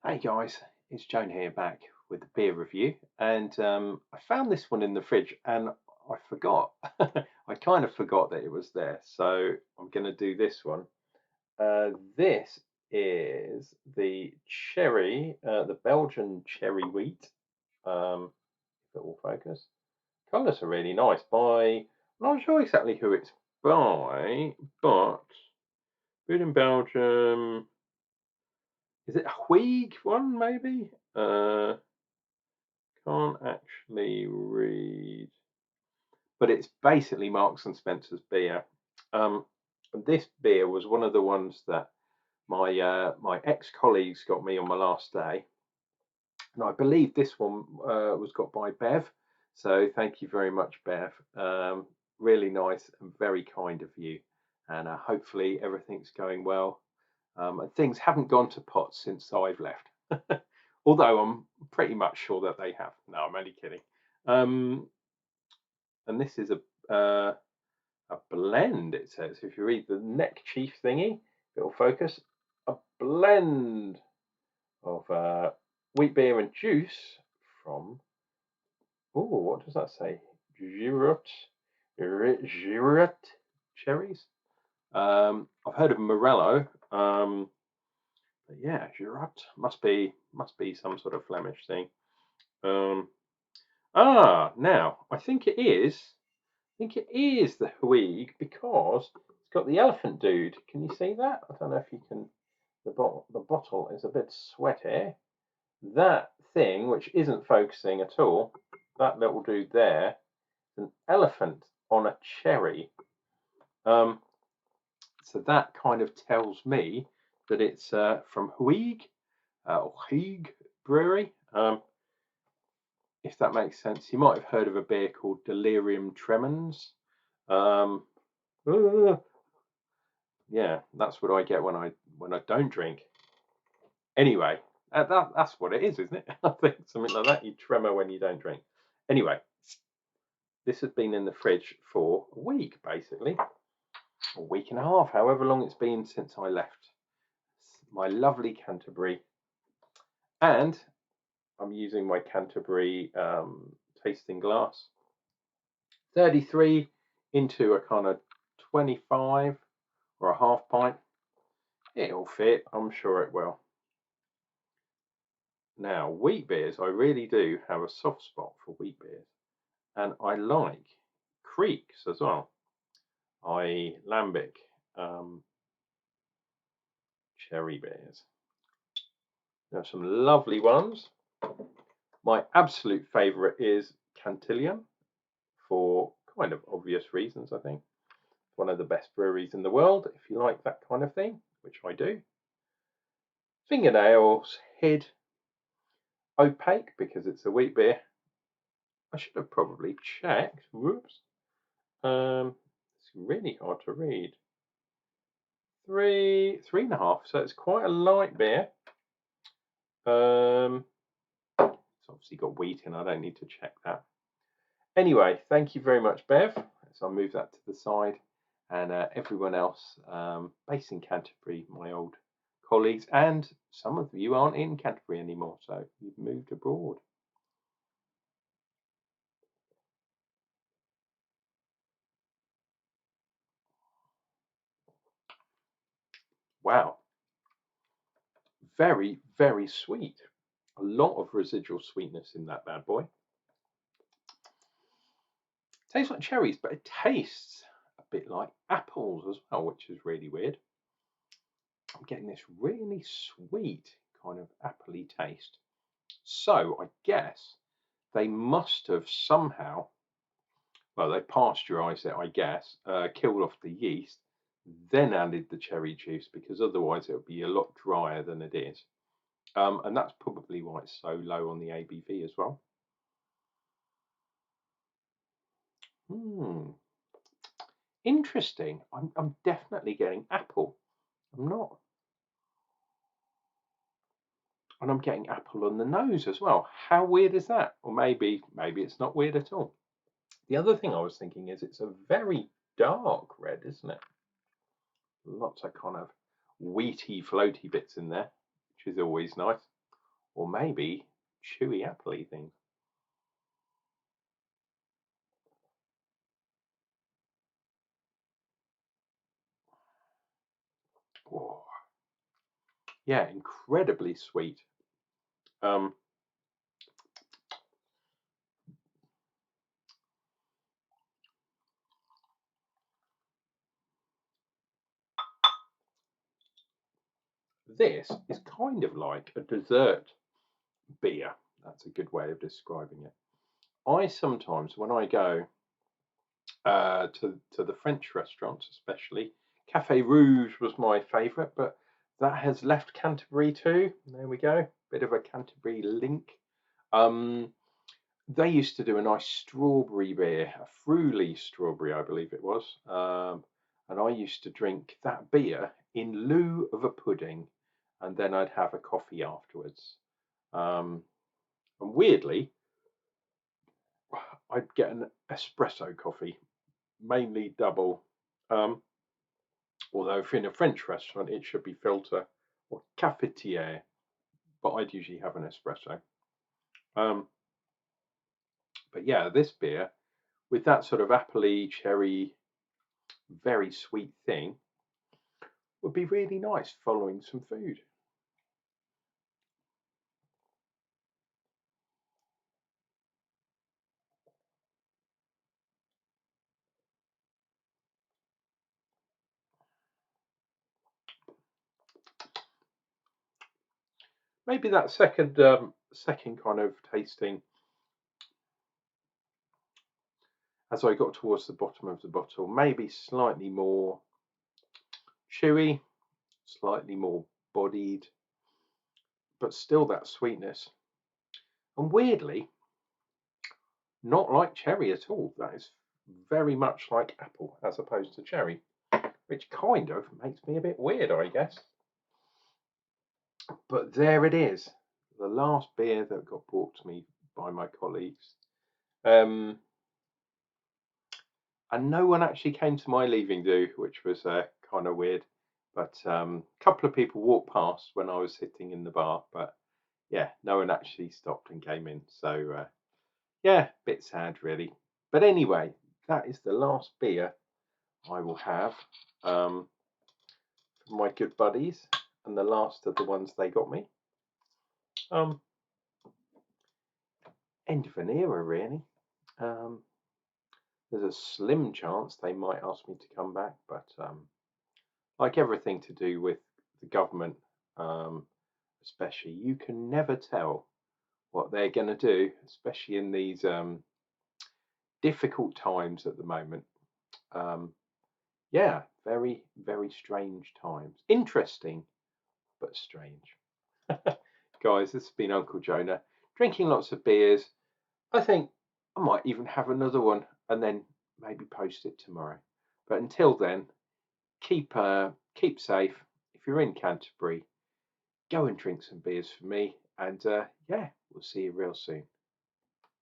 Hey guys, it's Joan here back with the beer review, and I found this one in the fridge and I forgot. I kind of forgot that it was there, so I'm going to do this one. This is the cherry, the Belgian cherry wheat. If it will focus. Colours are really nice. I'm not sure exactly who it's by, but brewed in Belgium. Is it a Huig one maybe? Can't actually read, but it's basically Marks and Spencer's beer. Um, and this beer was one of the ones that my ex-colleagues got me on my last day, and I believe this one was got by Bev. So thank you very much, Bev. Really nice and very kind of you, and hopefully everything's going well. And things haven't gone to pot since I've left. Although I'm pretty much sure that they have. No, I'm only kidding. Um, and this is a blend. It says if you read the neck chief thingy, it'll focus. A blend of wheat beer and juice from. Oh, what does that say? Girot cherries. I've heard of Morello. But yeah, Girot must be some sort of Flemish thing. Um, now I think it is. I think it is the Huig because it's got the elephant dude. Can you see that? I don't know if you can. The bottle is a bit sweaty. That thing, which isn't focusing at all, that little dude there, is an elephant on a cherry. Um, so that kind of tells me that it's from Huig or Huig Brewery. If that makes sense. You might have heard of a beer called Delirium Tremens. Um, yeah, that's what I get when I don't drink. Anyway, that's what it is, isn't it? I think something like that. You tremor when you don't drink. Anyway, this has been in the fridge for a week, basically, a week and a half, however long it's been since I left my lovely Canterbury, and I'm using my Canterbury tasting glass. 33 into a kind of 25 or a half pint. It'll fit, I'm sure it will. Now, wheat beers, I really do have a soft spot for wheat beers, and I like creeks as well. Lambic cherry beers. There are some lovely ones. My absolute favourite is Cantillon for kind of obvious reasons, I think. One of the best breweries in the world, if you like that kind of thing, which I do. Fingernails Head opaque because it's a wheat beer. I should have probably checked. Whoops. It's really hard to read. Three and a half. So it's quite a light beer. It's obviously got wheat in. I don't need to check that. Anyway, thank you very much, Bev. So I'll move that to the side, and everyone else based in Canterbury, my old colleagues, and some of you aren't in Canterbury anymore, so you've moved abroad. Wow, very, very sweet. A lot of residual sweetness in that bad boy. Tastes like cherries, but it tastes a bit like apples as well, which is really weird. I'm getting this really sweet kind of appley taste. So I guess they must have somehow, well, they pasteurized it, I guess, killed off the yeast, then added the cherry juice because otherwise it would be a lot drier than it is. And that's probably why it's so low on the ABV as well. Interesting. I'm definitely getting apple. I'm not. And I'm getting apple on the nose as well. How weird is that? Or maybe it's not weird at all. The other thing I was thinking is it's a very dark red, isn't it? Lots of kind of wheaty, floaty bits in there, which is always nice. or maybe chewy appley things. Oh, yeah, incredibly sweet. Um, this is kind of like a dessert beer. That's a good way of describing it. I sometimes, when I go to the French restaurants, especially Cafe Rouge was my favourite, but that has left Canterbury too. There we go, bit of a Canterbury link. Um, they used to do a nice strawberry beer, a Fruity strawberry, I believe it was, and I used to drink that beer in lieu of a pudding, and then I'd have a coffee afterwards. Um, and weirdly, I'd get an espresso coffee, mainly double. Um, Although if you're in a French restaurant, it should be filter or cafetiere, but I'd usually have an espresso. Um, but yeah, this beer with that sort of appley, cherry, very sweet thing would be really nice following some food. Maybe that second kind of tasting, as I got towards the bottom of the bottle, maybe slightly more chewy, slightly more bodied, but still that sweetness. And weirdly, not like cherry at all. That is very much like apple as opposed to cherry, which kind of makes me a bit weird, I guess. But there it is, the last beer that got brought to me by my colleagues. Um, and no one actually came to my leaving do, which was kind of weird. But a couple of people walked past when I was sitting in the bar, but yeah, no one actually stopped and came in. So yeah, bit sad really. But anyway, that is the last beer I will have um, for my good buddies, and the last of the ones they got me. Um, End of an era, really. Um, there's a slim chance they might ask me to come back, but like everything to do with the government, um, especially, you can never tell what they're going to do, especially in these difficult times at the moment. Um, yeah, very, very strange times. Interesting, but strange. Guys, this has been Uncle Jonah, drinking lots of beers. I think I might even have another one and then maybe post it tomorrow. But until then, keep safe. If you're in Canterbury, go and drink some beers for me. And yeah, we'll see you real soon.